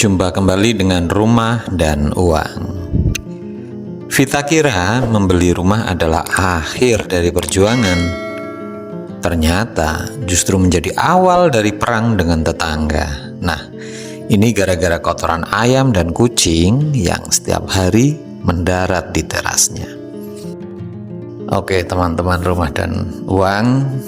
Jumpa kembali dengan rumah dan uang. Vita kira membeli rumah adalah akhir dari perjuangan. Ternyata justru menjadi awal dari perang dengan tetangga. Nah, ini gara-gara kotoran ayam dan kucing yang setiap hari mendarat di terasnya. Oke teman-teman rumah dan uang,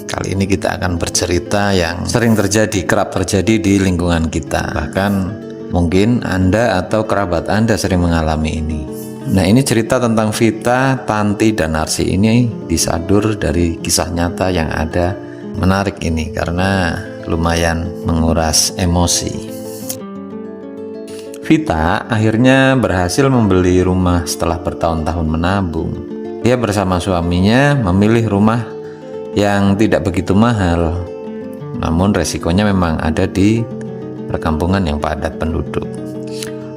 kali ini kita akan bercerita yang sering terjadi, kerap terjadi di lingkungan kita. Bahkan mungkin Anda atau kerabat Anda sering mengalami ini. Nah, ini cerita tentang Vita, Tanti, dan Narsi. Ini disadur dari kisah nyata yang ada. Menarik ini karena lumayan menguras emosi. Vita akhirnya berhasil membeli rumah setelah bertahun-tahun menabung. Dia bersama suaminya memilih rumah yang tidak begitu mahal, namun resikonya memang ada di perkampungan yang padat penduduk.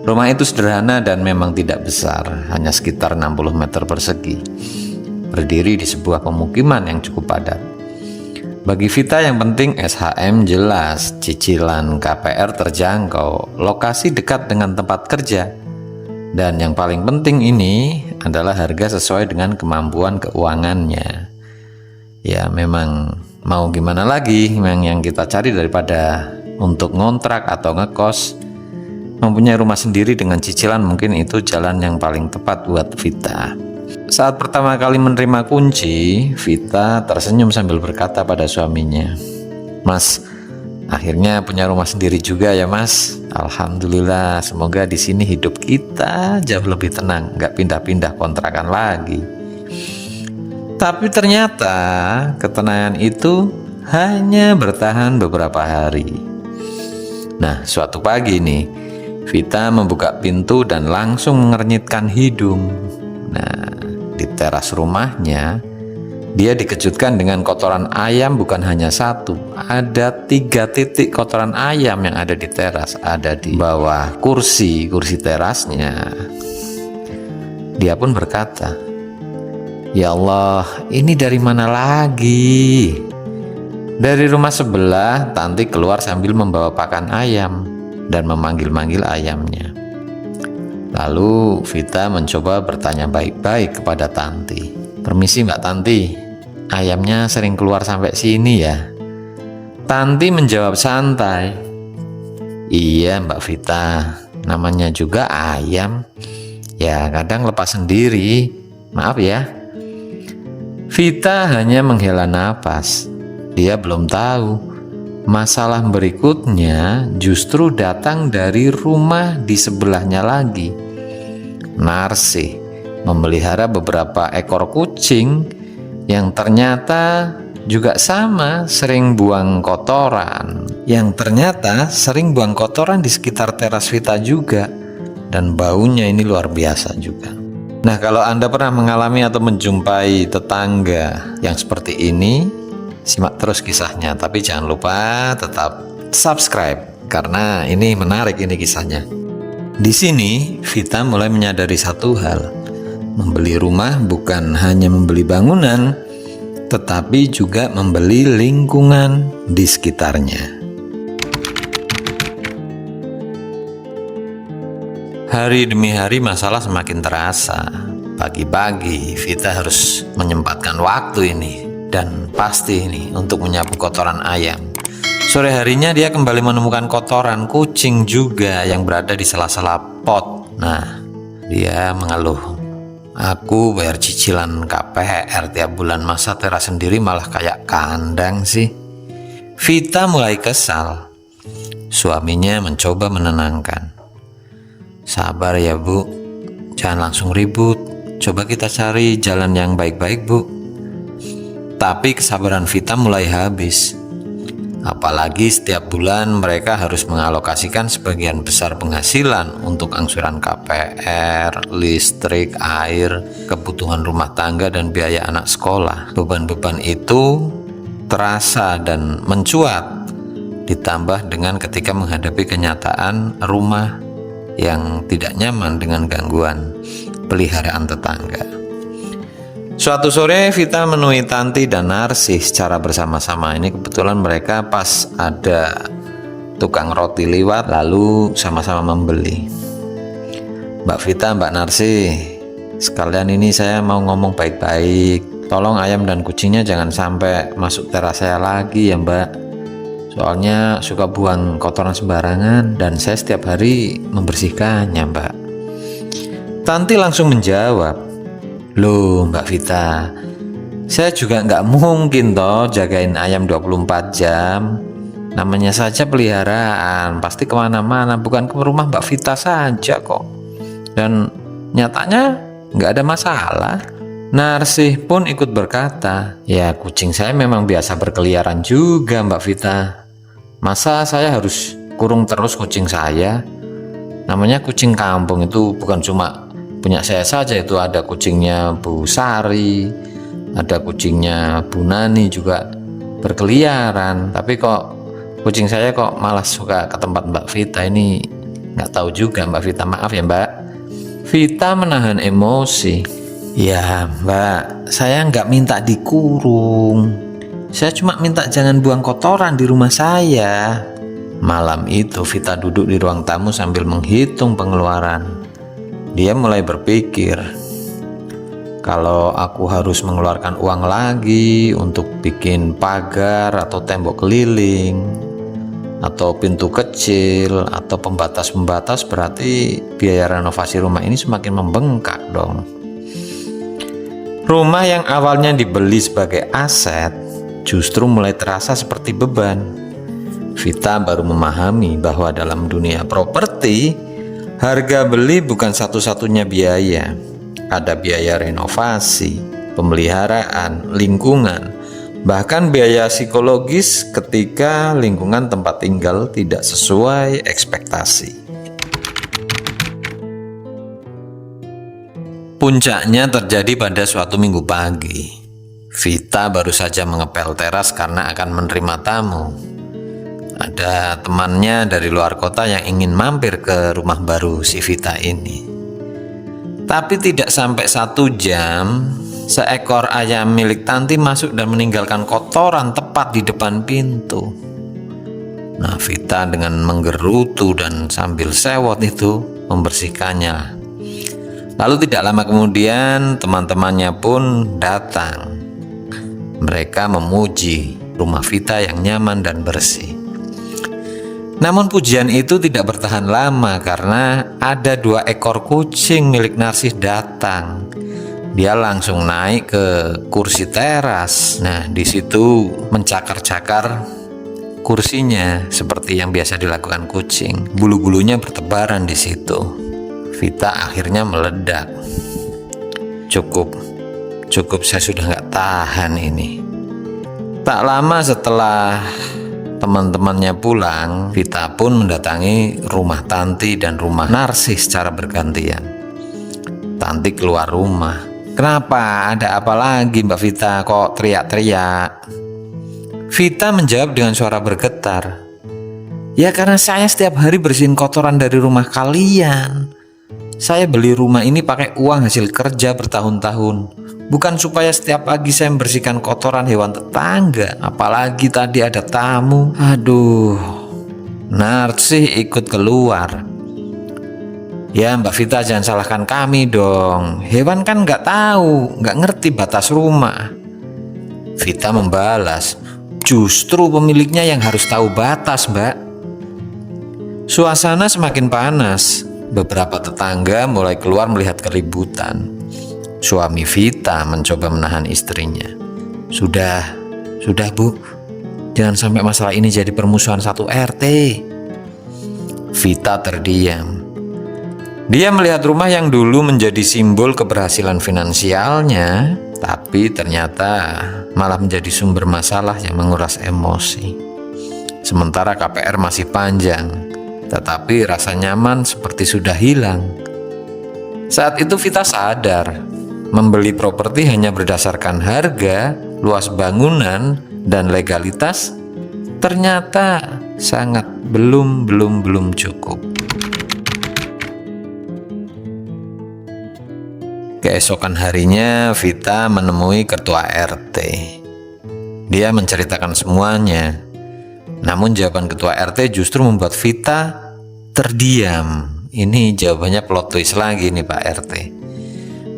Rumah itu sederhana dan memang tidak besar, hanya sekitar 60 meter persegi, berdiri di sebuah pemukiman yang cukup padat. Bagi Vita yang penting SHM jelas, cicilan KPR terjangkau, lokasi dekat dengan tempat kerja, dan yang paling penting ini adalah harga sesuai dengan kemampuan keuangannya. Ya memang mau gimana lagi, memang yang kita cari daripada untuk ngontrak atau ngekos, mempunyai rumah sendiri dengan cicilan mungkin itu jalan yang paling tepat buat Vita. Saat pertama kali menerima kunci, Vita tersenyum sambil berkata pada suaminya, "Mas, akhirnya punya rumah sendiri juga ya Mas. Alhamdulillah, semoga di sini hidup kita jauh lebih tenang, nggak pindah-pindah kontrakan lagi." Tapi ternyata ketenangan itu hanya bertahan beberapa hari. Nah, suatu pagi nih, Vita membuka pintu dan langsung mengernyitkan hidung. Nah, di teras rumahnya, dia dikejutkan dengan kotoran ayam bukan hanya satu. Ada 3 titik kotoran ayam yang ada di teras. Ada di bawah kursi terasnya. Dia pun berkata, "Ya Allah, ini dari mana lagi?" Dari rumah sebelah, Tanti keluar sambil membawa pakan ayam dan memanggil-manggil ayamnya. Lalu Vita mencoba bertanya baik-baik kepada Tanti. "Permisi Mbak Tanti, ayamnya sering keluar sampai sini ya?" Tanti menjawab santai, "Iya Mbak Vita, namanya juga ayam. Ya kadang lepas sendiri, maaf ya." Vita hanya menghela napas. Dia belum tahu masalah berikutnya justru datang dari rumah di sebelahnya lagi. Narsi memelihara beberapa ekor kucing yang ternyata juga sama sering buang kotoran. Di sekitar teras Vita juga, dan baunya ini luar biasa juga. Nah, kalau Anda pernah mengalami atau menjumpai tetangga yang seperti ini, simak terus kisahnya. Tapi jangan lupa tetap subscribe karena ini menarik ini kisahnya. Di sini Vita mulai menyadari satu hal. Membeli rumah bukan hanya membeli bangunan, tetapi juga membeli lingkungan di sekitarnya. Hari demi hari masalah semakin terasa. Pagi-pagi Vita harus menyempatkan waktu ini dan pasti ini untuk menyapu kotoran ayam. Sore harinya dia kembali menemukan kotoran kucing juga yang berada di sela-sela pot. Nah, dia mengeluh, "Aku bayar cicilan KPR tiap bulan, masa teras sendiri malah kayak kandang sih." Vita mulai kesal. Suaminya mencoba menenangkan, "Sabar ya Bu, jangan langsung ribut. Coba kita cari jalan yang baik-baik Bu." Tapi kesabaran Vita mulai habis. Apalagi setiap bulan mereka harus mengalokasikan sebagian besar penghasilan untuk angsuran KPR, listrik, air, kebutuhan rumah tangga, dan biaya anak sekolah. Beban-beban itu terasa dan mencuat, ditambah dengan ketika menghadapi kenyataan rumah yang tidak nyaman dengan gangguan peliharaan tetangga. Suatu sore Vita menemui Tanti dan Narsi secara bersama-sama. Ini kebetulan mereka pas ada tukang roti lewat lalu sama-sama membeli. Mbak Vita, Mbak Narsi, sekalian ini saya mau ngomong baik-baik. Tolong ayam dan kucingnya jangan sampai masuk teras saya lagi ya Mbak. Soalnya suka buang kotoran sembarangan dan saya setiap hari membersihkannya Mbak. Tanti langsung menjawab, "Loh Mbak Vita, saya juga nggak mungkin toh jagain ayam 24 jam. Namanya saja peliharaan, pasti kemana-mana, bukan ke rumah Mbak Vita saja kok. Dan nyatanya nggak ada masalah." Narsih pun ikut berkata, "Ya kucing saya memang biasa berkeliaran juga Mbak Vita. Masa saya harus kurung terus kucing saya? Namanya kucing kampung itu bukan cuma punya saya saja, itu ada kucingnya Bu Sari, ada kucingnya Bu Nani juga berkeliaran. Tapi kok kucing saya kok malah suka ke tempat Mbak Vita ini, nggak tahu juga Mbak Vita, maaf ya Mbak." Vita menahan emosi. "Ya Mbak, saya nggak minta dikurung. Saya cuma minta jangan buang kotoran di rumah saya." Malam itu Vita duduk di ruang tamu sambil menghitung pengeluaran. Dia mulai berpikir, kalau aku harus mengeluarkan uang lagi untuk bikin pagar atau tembok keliling atau pintu kecil atau pembatas-pembatas, berarti biaya renovasi rumah ini semakin membengkak dong. Rumah yang awalnya dibeli sebagai aset justru mulai terasa seperti beban. Vita baru memahami bahwa dalam dunia properti, harga beli bukan satu-satunya biaya. Ada biaya renovasi, pemeliharaan, lingkungan, bahkan biaya psikologis ketika lingkungan tempat tinggal tidak sesuai ekspektasi. Puncaknya terjadi pada suatu minggu pagi. Vita baru saja mengepel teras karena akan menerima tamu. Ada temannya dari luar kota yang ingin mampir ke rumah baru si Vita ini. Tapi tidak sampai 1 jam, seekor ayam milik Tanti masuk dan meninggalkan kotoran tepat di depan pintu. Nah, Vita dengan menggerutu dan sambil sewot itu membersihkannya. Lalu tidak lama kemudian teman-temannya pun datang. Mereka memuji rumah Vita yang nyaman dan bersih. Namun pujian itu tidak bertahan lama karena ada 2 ekor kucing milik Narsih datang. Dia langsung naik ke kursi teras. Nah, di situ mencakar-cakar kursinya seperti yang biasa dilakukan kucing. Bulu-bulunya bertebaran di situ. Vita akhirnya meledak. Cukup, saya sudah nggak tahan ini. Tak lama setelah teman-temannya pulang, Vita pun mendatangi rumah Tanti dan rumah Narsih secara bergantian. Tanti keluar rumah. "Kenapa? Ada apa lagi Mbak Vita? Kok teriak-teriak?" Vita menjawab dengan suara bergetar. "Ya karena saya setiap hari bersihin kotoran dari rumah kalian. Saya beli rumah ini pakai uang hasil kerja bertahun-tahun. Bukan supaya setiap pagi saya membersihkan kotoran hewan tetangga. Apalagi tadi ada tamu. Aduh." Narsih ikut keluar. "Ya Mbak Vita, jangan salahkan kami dong. Hewan kan nggak tahu, nggak ngerti batas rumah." Vita membalas, "Justru pemiliknya yang harus tahu batas Mbak." Suasana semakin panas. Beberapa tetangga mulai keluar melihat keributan. Suami Vita mencoba menahan istrinya. Sudah Bu, jangan sampai masalah ini jadi permusuhan satu RT." Vita terdiam. Dia melihat rumah yang dulu menjadi simbol keberhasilan finansialnya, tapi ternyata malah menjadi sumber masalah yang menguras emosi. Sementara KPR masih panjang, tetapi rasa nyaman seperti sudah hilang. Saat itu Vita sadar, membeli properti hanya berdasarkan harga, luas bangunan, dan legalitas ternyata sangat belum cukup. Keesokan harinya Vita menemui ketua RT. Dia menceritakan semuanya. Namun jawaban ketua RT justru membuat Vita terdiam. Ini jawabannya plot twist lagi nih Pak RT.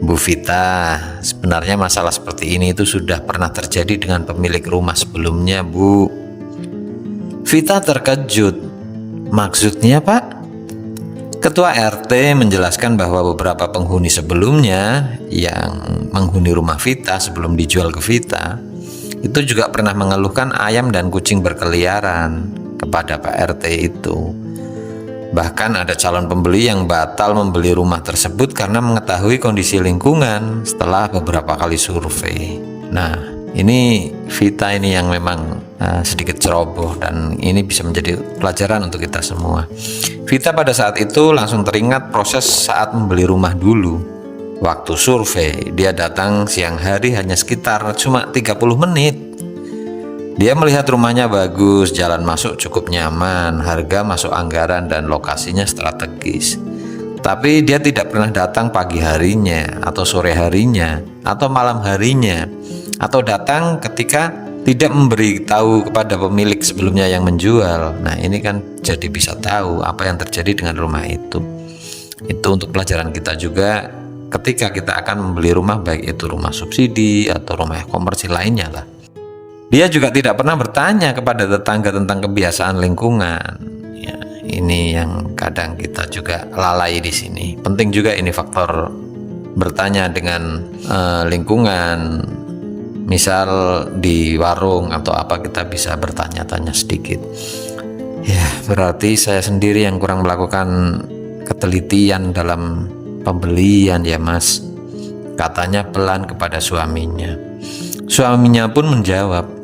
Bu Vita, sebenarnya masalah seperti ini itu sudah pernah terjadi dengan pemilik rumah sebelumnya, Bu. Vita terkejut. Maksudnya, Pak? Ketua RT menjelaskan bahwa beberapa penghuni sebelumnya yang menghuni rumah Vita sebelum dijual ke Vita itu juga pernah mengeluhkan ayam dan kucing berkeliaran kepada Pak RT itu. Bahkan ada calon pembeli yang batal membeli rumah tersebut karena mengetahui kondisi lingkungan setelah beberapa kali survei. Nah, ini Vita ini yang memang sedikit ceroboh, dan ini bisa menjadi pelajaran untuk kita semua. Vita pada saat itu langsung teringat proses saat membeli rumah dulu. Waktu survei, dia datang siang hari hanya sekitar cuma 30 menit. Dia melihat rumahnya bagus, jalan masuk cukup nyaman, harga masuk anggaran, dan lokasinya strategis. Tapi dia tidak pernah datang pagi harinya, atau sore harinya, atau malam harinya, atau datang ketika tidak memberitahu kepada pemilik sebelumnya yang menjual. Nah, ini kan jadi bisa tahu apa yang terjadi dengan rumah itu. Itu untuk pelajaran kita juga ketika kita akan membeli rumah, baik itu rumah subsidi atau rumah komersil lainnya lah. Dia juga tidak pernah bertanya kepada tetangga tentang kebiasaan lingkungan. Ya, ini yang kadang kita juga lalai di sini. Penting juga ini faktor bertanya dengan lingkungan. Misal di warung atau apa, kita bisa bertanya-tanya sedikit. Ya, berarti saya sendiri yang kurang melakukan ketelitian dalam pembelian ya Mas, katanya pelan kepada suaminya. Suaminya pun menjawab,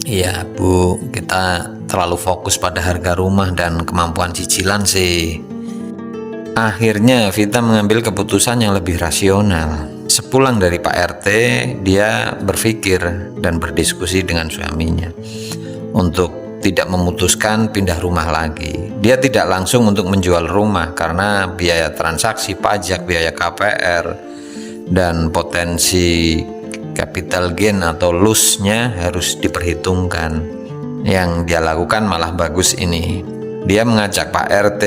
"Iya Bu, kita terlalu fokus pada harga rumah dan kemampuan cicilan sih." Akhirnya Vita mengambil keputusan yang lebih rasional. Sepulang dari Pak RT, dia berpikir dan berdiskusi dengan suaminya untuk tidak memutuskan pindah rumah lagi. Dia tidak langsung untuk menjual rumah karena biaya transaksi pajak, biaya KPR, dan potensi capital gain atau loss-nya harus diperhitungkan. Yang dia lakukan malah bagus ini. Dia mengajak Pak RT,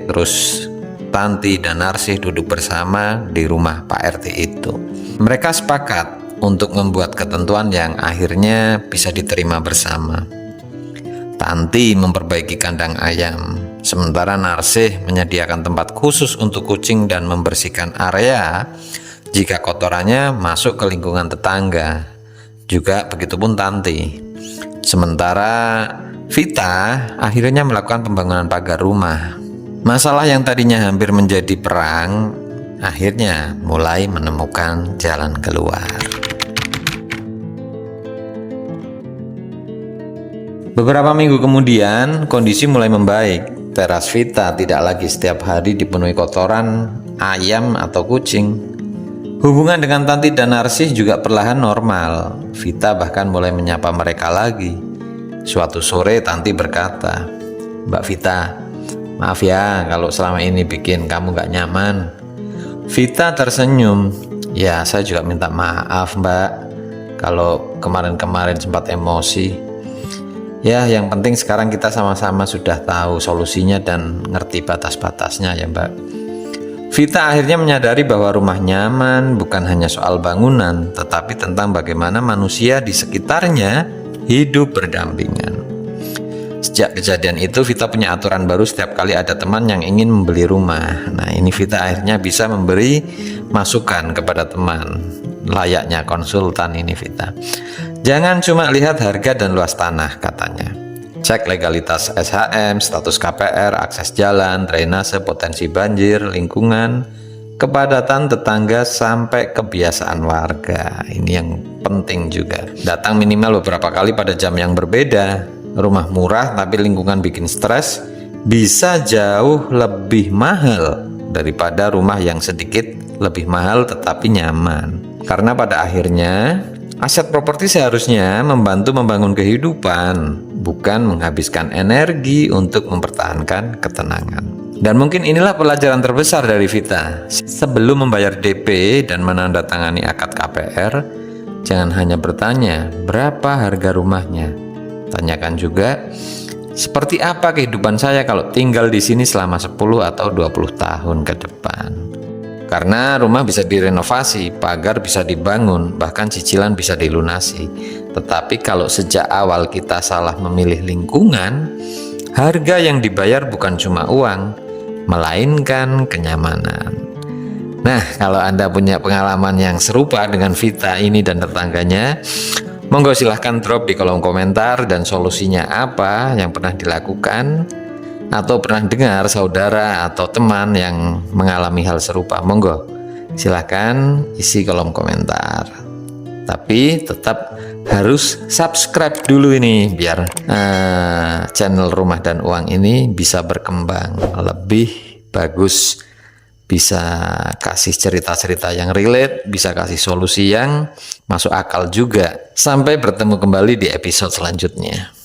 terus Tanti dan Narsih duduk bersama di rumah Pak RT itu. Mereka sepakat untuk membuat ketentuan yang akhirnya bisa diterima bersama. Tanti memperbaiki kandang ayam, sementara Narsih menyediakan tempat khusus untuk kucing dan membersihkan area jika kotorannya masuk ke lingkungan tetangga. Juga begitupun Tanti. Sementara Vita akhirnya melakukan pembangunan pagar rumah. Masalah yang tadinya hampir menjadi perang akhirnya mulai menemukan jalan keluar. Beberapa minggu kemudian kondisi mulai membaik. Teras Vita tidak lagi setiap hari dipenuhi kotoran ayam atau kucing. Hubungan dengan Tanti dan Narsih juga perlahan normal. Vita bahkan mulai menyapa mereka lagi. Suatu sore Tanti berkata, "Mbak Vita, maaf ya kalau selama ini bikin kamu gak nyaman." Vita tersenyum. "Ya, saya juga minta maaf Mbak kalau kemarin-kemarin sempat emosi. Ya, yang penting sekarang kita sama-sama sudah tahu solusinya dan ngerti batas-batasnya ya Mbak." Vita akhirnya menyadari bahwa rumah nyaman bukan hanya soal bangunan, tetapi tentang bagaimana manusia di sekitarnya hidup berdampingan. Sejak kejadian itu, Vita punya aturan baru setiap kali ada teman yang ingin membeli rumah. Nah, ini Vita akhirnya bisa memberi masukan kepada teman. Layaknya konsultan ini Vita. "Jangan cuma lihat harga dan luas tanah," katanya. "Cek legalitas SHM, status KPR, akses jalan, drainase, potensi banjir, lingkungan, kepadatan tetangga, sampai kebiasaan warga." Ini yang penting juga. Datang minimal beberapa kali pada jam yang berbeda. Rumah murah tapi lingkungan bikin stres bisa jauh lebih mahal daripada rumah yang sedikit lebih mahal tetapi nyaman. Karena pada akhirnya aset properti seharusnya membantu membangun kehidupan, bukan menghabiskan energi untuk mempertahankan ketenangan. Dan mungkin inilah pelajaran terbesar dari Vita. Sebelum membayar DP dan menandatangani akad KPR, jangan hanya bertanya berapa harga rumahnya, Tanyakan juga, seperti apa kehidupan saya kalau tinggal di sini selama 10 atau 20 tahun ke depan. Karena rumah bisa direnovasi, pagar bisa dibangun, bahkan cicilan bisa dilunasi. Tetapi kalau sejak awal kita salah memilih lingkungan, harga yang dibayar bukan cuma uang, melainkan kenyamanan. Nah, kalau Anda punya pengalaman yang serupa dengan Vita ini dan tetangganya, monggo silahkan drop di kolom komentar dan solusinya apa yang pernah dilakukan atau pernah dengar saudara atau teman yang mengalami hal serupa. Monggo silahkan isi kolom komentar. Tapi tetap harus subscribe dulu ini biar channel Rumah dan Uang ini bisa berkembang lebih bagus, bisa kasih cerita-cerita yang relate, bisa kasih solusi yang masuk akal juga. Sampai bertemu kembali di episode selanjutnya.